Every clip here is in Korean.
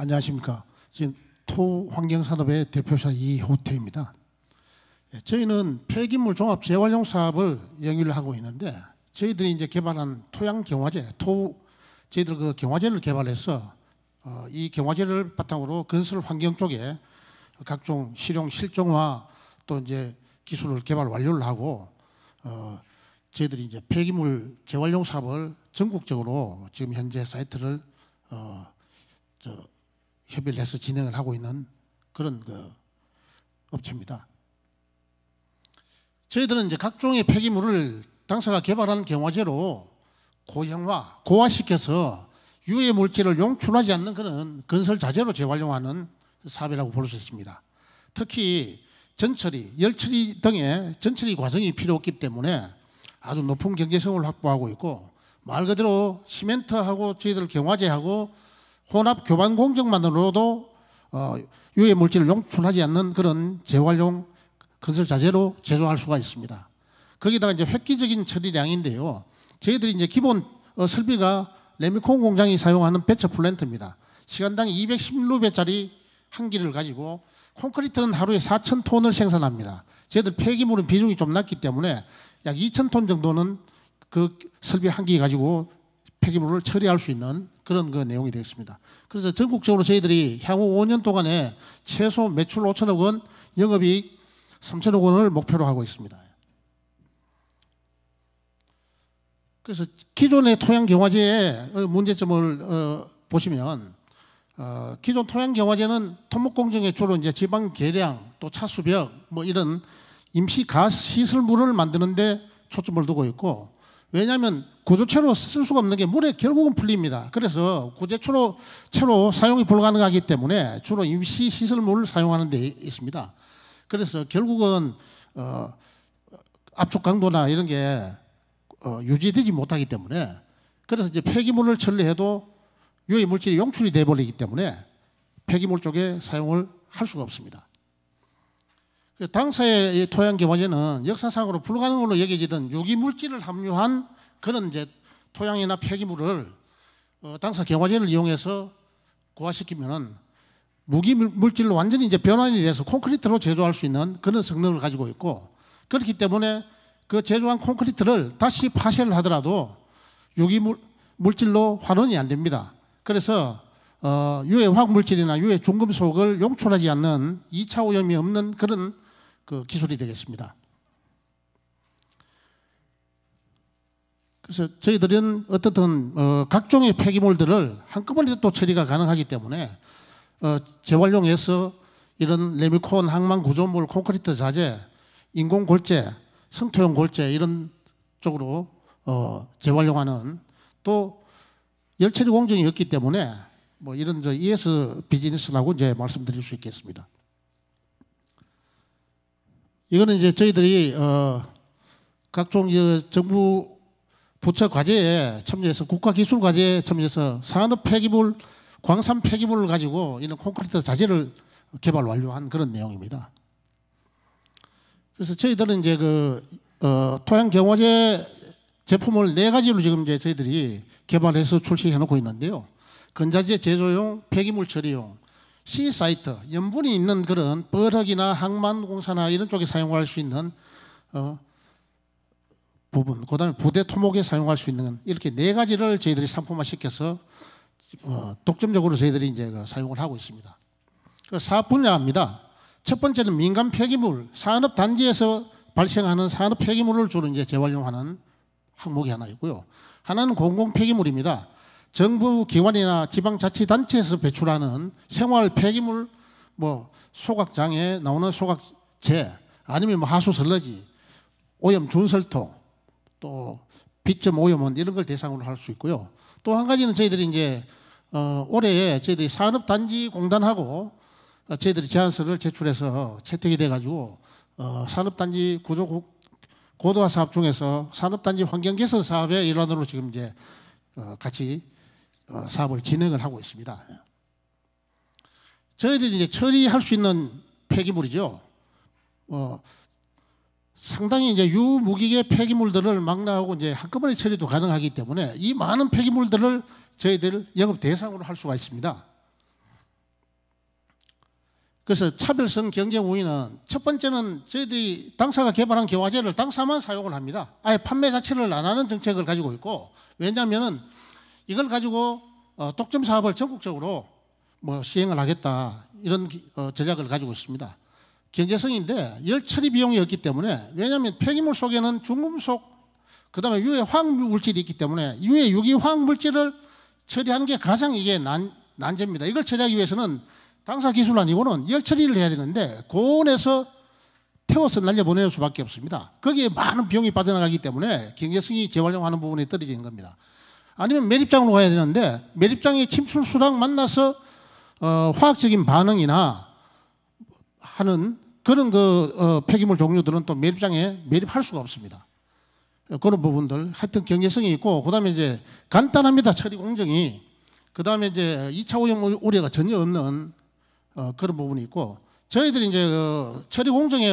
안녕하십니까. 지금 토환경산업의 대표자 이호태입니다. 저희는 폐기물 종합 재활용 사업을 영위를 하고 있는데 저희들이 이제 개발한 토양 경화제, 저희들 그 경화제를 개발해서 이 경화제를 바탕으로 건설 환경 쪽에 각종 실용 실종화 또 이제 기술을 개발 완료를 하고 저희들이 이제 폐기물 재활용 사업을 전국적으로 지금 현재 사이트를 협의를 해서 진행을 하고 있는 그런 그 업체입니다. 저희들은 이제 각종의 폐기물을 당사가 개발한 경화제로 고형화, 고화시켜서 유해 물질을 용출하지 않는 그런 건설 자재로 재활용하는 사업이라고 볼 수 있습니다. 특히 전처리, 열처리 등의 전처리 과정이 필요 없기 때문에 아주 높은 경제성을 확보하고 있고 말 그대로 시멘트하고 저희들 경화제하고 혼합 교반 공정만으로도 유해 물질을 용출하지 않는 그런 재활용 건설 자재로 제조할 수가 있습니다. 거기다가 이제 획기적인 처리량인데요. 저희들이 이제 기본 설비가 레미콘 공장이 사용하는 배처 플랜트입니다. 시간당 216배짜리 한 기를 가지고 콘크리트는 하루에 4,000톤을 생산합니다. 저희들 폐기물은 비중이 좀 낮기 때문에 약 2,000톤 정도는 그 설비 한 기 가지고 폐기물을 처리할 수 있는 그런 그 내용이 되겠습니다. 그래서 전국적으로 저희들이 향후 5년 동안에 최소 매출 5천억 원, 영업이익 3천억 원을 목표로 하고 있습니다. 그래서 기존의 토양 경화제의 문제점을 보시면 기존 토양 경화제는 토목 공정에 주로 이제 지방 계량 또 차수벽 뭐 이런 임시 가스 시설물을 만드는데 초점을 두고 있고 왜냐하면 구조체로 쓸 수가 없는 게 물에 결국은 풀립니다. 그래서 구조체로 사용이 불가능하기 때문에 주로 임시 시설물을 사용하는 데 있습니다. 그래서 결국은 압축 강도나 이런 게 유지되지 못하기 때문에 그래서 이제 폐기물을 처리해도 유해 물질이 용출이 돼 버리기 때문에 폐기물 쪽에 사용을 할 수가 없습니다. 당사의 토양 경화제는 역사상으로 불가능으로 여겨지던 유기 물질을 함유한 그런 이제 토양이나 폐기물을 당사 경화제를 이용해서 고화시키면은 무기 물질로 완전히 이제 변환이 돼서 콘크리트로 제조할 수 있는 그런 성능을 가지고 있고 그렇기 때문에 그 제조한 콘크리트를 다시 파쇄를 하더라도 유기 물질로 환원이 안 됩니다. 그래서 유해 화학 물질이나 유해 중금속을 용출하지 않는 2차 오염이 없는 그런 그 기술이 되겠습니다. 그래서 저희들은 어떻든 각종의 폐기물들을 한꺼번에 또 처리가 가능하기 때문에 재활용해서 이런 레미콘, 항만 구조물, 콘크리트 자재, 인공 골재, 성토형 골재 이런 쪽으로 재활용하는 또 열처리 공정이 없기 때문에 뭐 이런 ES 비즈니스라고 이제 말씀드릴 수 있겠습니다. 이거는 이제 저희들이 각종 정부 부처 과제에 참여해서 국가기술 과제에 참여해서 산업 폐기물, 광산 폐기물을 가지고 이런 콘크리트 자재를 개발 완료한 그런 내용입니다. 그래서 저희들은 이제 그 토양 경화제 제품을 4가지로 지금 이제 저희들이 개발해서 출시해 놓고 있는데요. 건자재 제조용, 폐기물 처리용, C사이트, 염분이 있는 그런 뻘흙이나 항만 공사나 이런 쪽에 사용할 수 있는 부분, 그 다음에 부대 토목에 사용할 수 있는 이렇게 4가지를 저희들이 상품화 시켜서 독점적으로 저희들이 이제 사용을 하고 있습니다. 그 사업 분야입니다. 첫 번째는 민간 폐기물, 산업 단지에서 발생하는 산업 폐기물을 주로 이제 재활용하는 항목이 하나 있고요. 하나는 공공 폐기물입니다. 정부 기관이나 지방자치단체에서 배출하는 생활 폐기물, 뭐 소각장에 나오는 소각재, 아니면 뭐 하수 설러지, 오염 준설토, 또 비점 오염원 이런 걸 대상으로 할 수 있고요. 또 한 가지는 저희들이 이제 올해 저희들이 산업단지 공단하고 저희들이 제안서를 제출해서 채택이 돼가지고 산업단지 고도화 사업 중에서 산업단지 환경 개선 사업의 일환으로 지금 이제 같이 사업을 진행을 하고 있습니다. 저희들이 이제 처리할 수 있는 폐기물이죠. 상당히 이제 유무기계 폐기물들을 망라하고 이제 한꺼번에 처리도 가능하기 때문에 이 많은 폐기물들을 저희들 영업 대상으로 할 수가 있습니다. 그래서 차별성 경쟁 우위는 첫 번째는 저희들이 당사가 개발한 경화제를 당사만 사용을 합니다. 아예 판매 자체를 안 하는 정책을 가지고 있고, 왜냐하면은 이걸 가지고 독점 사업을 전국적으로 뭐 시행을 하겠다 이런 전략을 가지고 있습니다. 경제성인데 열 처리 비용이 없기 때문에, 왜냐하면 폐기물 속에는 중금속 그다음에 유해 화학 물질이 있기 때문에 유해 유기 화학 물질을 처리하는 게 가장 이게 난제입니다. 이걸 처리하기 위해서는 당사 기술 아니고는 열 처리를 해야 되는데 고온에서 태워서 날려보낼 수밖에 없습니다. 거기에 많은 비용이 빠져나가기 때문에 경제성이 재활용하는 부분에 떨어지는 겁니다. 아니면 매립장으로 가야 되는데 매립장의 침출수랑 만나서 화학적인 반응이나 하는 그런 폐기물 종류들은 또 매립장에 매립할 수가 없습니다. 그런 부분들 하여튼 경제성이 있고, 그다음에 이제 간단합니다. 처리 공정이. 그다음에 이제 2차 오염 우려가 전혀 없는 그런 부분이 있고, 저희들이 이제 처리 공정에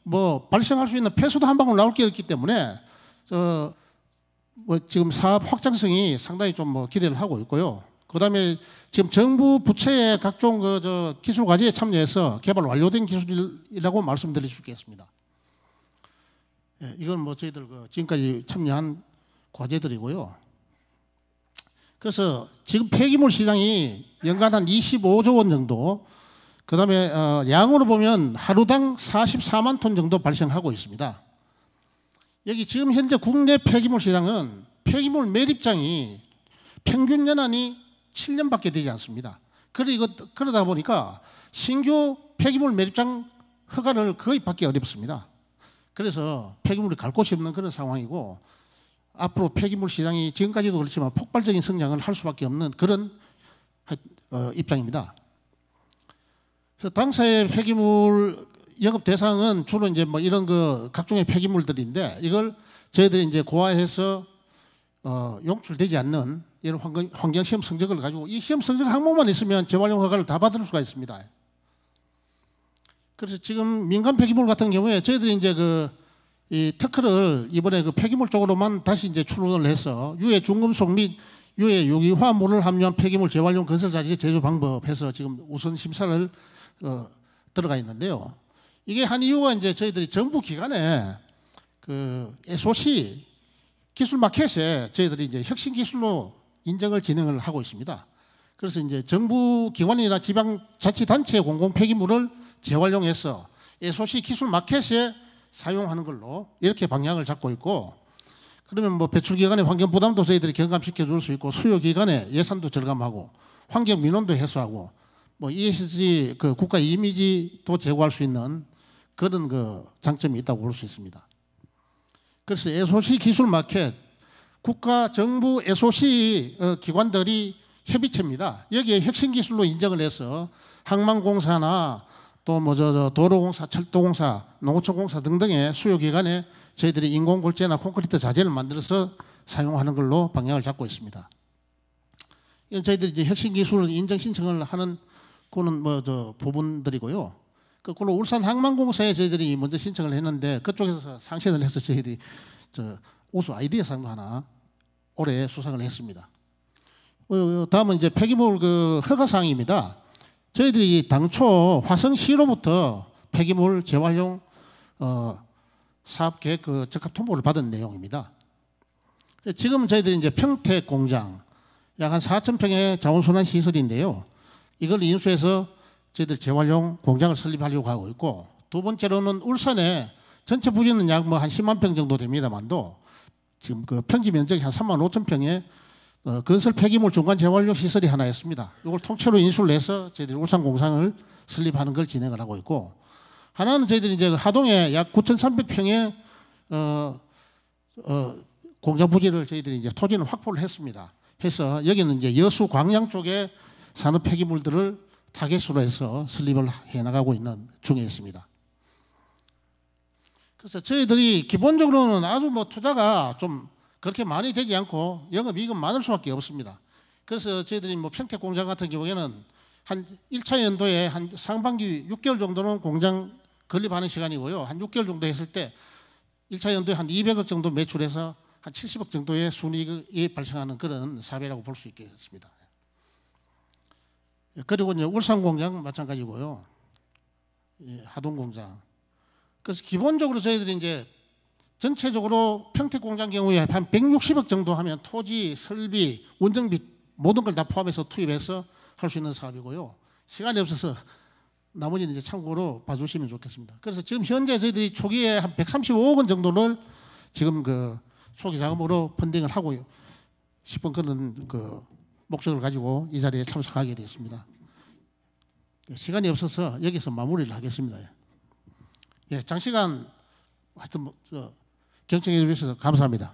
뭐 발생할 수 있는 폐수도 한 방울 나올 게 없기 때문에 뭐 지금 사업 확장성이 상당히 좀 뭐 기대를 하고 있고요. 그다음에 지금 정부 부처의 각종 기술 과제에 참여해서 개발 완료된 기술이라고 말씀드릴 수 있겠습니다. 예, 이건 뭐 저희들 지금까지 참여한 과제들이고요. 그래서 지금 폐기물 시장이 연간 한 25조 원 정도, 그다음에 양으로 보면 하루당 44만 톤 정도 발생하고 있습니다. 여기 지금 현재 국내 폐기물 시장은 폐기물 매립장이 평균 연한이 7년밖에 되지 않습니다. 그러다 보니까 신규 폐기물 매립장 허가를 거의 받기 어렵습니다. 그래서 폐기물이 갈 곳이 없는 그런 상황이고, 앞으로 폐기물 시장이 지금까지도 그렇지만 폭발적인 성장을 할 수밖에 없는 그런 입장입니다. 그래서 당사의 폐기물 영업 대상은 주로 이제 뭐 이런 각종의 폐기물들인데, 이걸 저희들이 이제 고화해서 용출되지 않는 이런 환경 시험 성적을 가지고, 이 시험 성적 항목만 있으면 재활용 허가를 다 받을 수가 있습니다. 그래서 지금 민간 폐기물 같은 경우에 저희들이 이제 이 특허를 이번에 폐기물 쪽으로만 다시 이제 출원을 해서 유해 중금속 및 유해 유기 화합물을 함유한 폐기물 재활용 건설자재 제조 방법 해서 지금 우선 심사를 들어가 있는데요. 이게 한 이유가 이제 저희들이 정부 기관에 SOC 기술 마켓에 저희들이 이제 혁신 기술로 인정을 진행을 하고 있습니다. 그래서 이제 정부 기관이나 지방자치단체 공공 폐기물을 재활용해서 SOC 기술 마켓에 사용하는 걸로 이렇게 방향을 잡고 있고, 그러면 뭐 배출 기간의 환경 부담도 저희들이 경감시켜 줄 수 있고, 수요 기간에 예산도 절감하고, 환경 민원도 해소하고, 뭐 ESG 국가 이미지도 제고할 수 있는 그런 장점이 있다고 볼 수 있습니다. 그래서 SOC 기술 마켓, 국가 정부 SOC 기관들이 협의체입니다. 여기에 혁신 기술로 인정을 해서 항만공사나 또 뭐 도로공사, 철도공사, 농어촌공사 등등의 수요 기관에 저희들이 인공골재나 콘크리트 자재를 만들어서 사용하는 걸로 방향을 잡고 있습니다. 이건 저희들이 이제 혁신 기술 인정 신청을 하는 그는 부분들이고요. 거꾸로 울산 항만공사에 저희들이 먼저 신청을 했는데 그쪽에서 상신을 해서 저희들이 우수 아이디어상도 하나 올해 수상을 했습니다. 다음은 이제 폐기물 허가사항입니다. 저희들이 당초 화성시로부터 폐기물 재활용 사업계획 적합 통보를 받은 내용입니다. 지금 저희들이 이제 평택 공장 약 한 4,000평의 자원순환 시설인데요. 이걸 인수해서 저희들 재활용 공장을 설립하려고 하고 있고, 두 번째로는 울산에 전체 부지는 약 한 10만 평 정도 됩니다만도 지금 평지 면적이 한 3만 5천 평의 건설 폐기물 중간 재활용 시설이 하나 있습니다. 이걸 통째로 인수를 해서 저희들이 울산 공장을 설립하는 걸 진행을 하고 있고, 하나는 저희들이 이제 하동에 약 9,300평의 공장 부지를 저희들이 이제 토지는 확보를 했습니다. 해서 여기는 이제 여수 광양 쪽에 산업 폐기물들을 타겟으로 해서 설립을 해 나가고 있는 중에 있습니다. 그래서 저희들이 기본적으로는 아주 투자가 좀 그렇게 많이 되지 않고 영업이익은 많을 수밖에 없습니다. 그래서 저희들이 평택 공장 같은 경우에는 한 1차 연도에 한 상반기 6개월 정도는 공장 건립하는 시간이고요. 한 6개월 정도 했을 때 1차 연도에 한 200억 정도 매출해서 한 70억 정도의 순이익이 발생하는 그런 사업이라고 볼 수 있겠습니다. 그리고 이제 울산 공장 마찬가지고요. 하동 공장. 그래서 기본적으로 저희들이 이제 전체적으로 평택 공장 경우에 한 160억 정도 하면 토지, 설비, 원정비 모든 걸 다 포함해서 투입해서 할 수 있는 사업이고요. 시간이 없어서 나머지는 이제 참고로 봐주시면 좋겠습니다. 그래서 지금 현재 저희들이 초기에 한 135억 원 정도를 지금 그 초기 자금으로 펀딩을 하고 싶은 그런 그 목적을 가지고 이 자리에 참석하게 되었습니다. 시간이 없어서 여기서 마무리를 하겠습니다. 예, 장시간 하여튼 경청해 주셔서 감사합니다.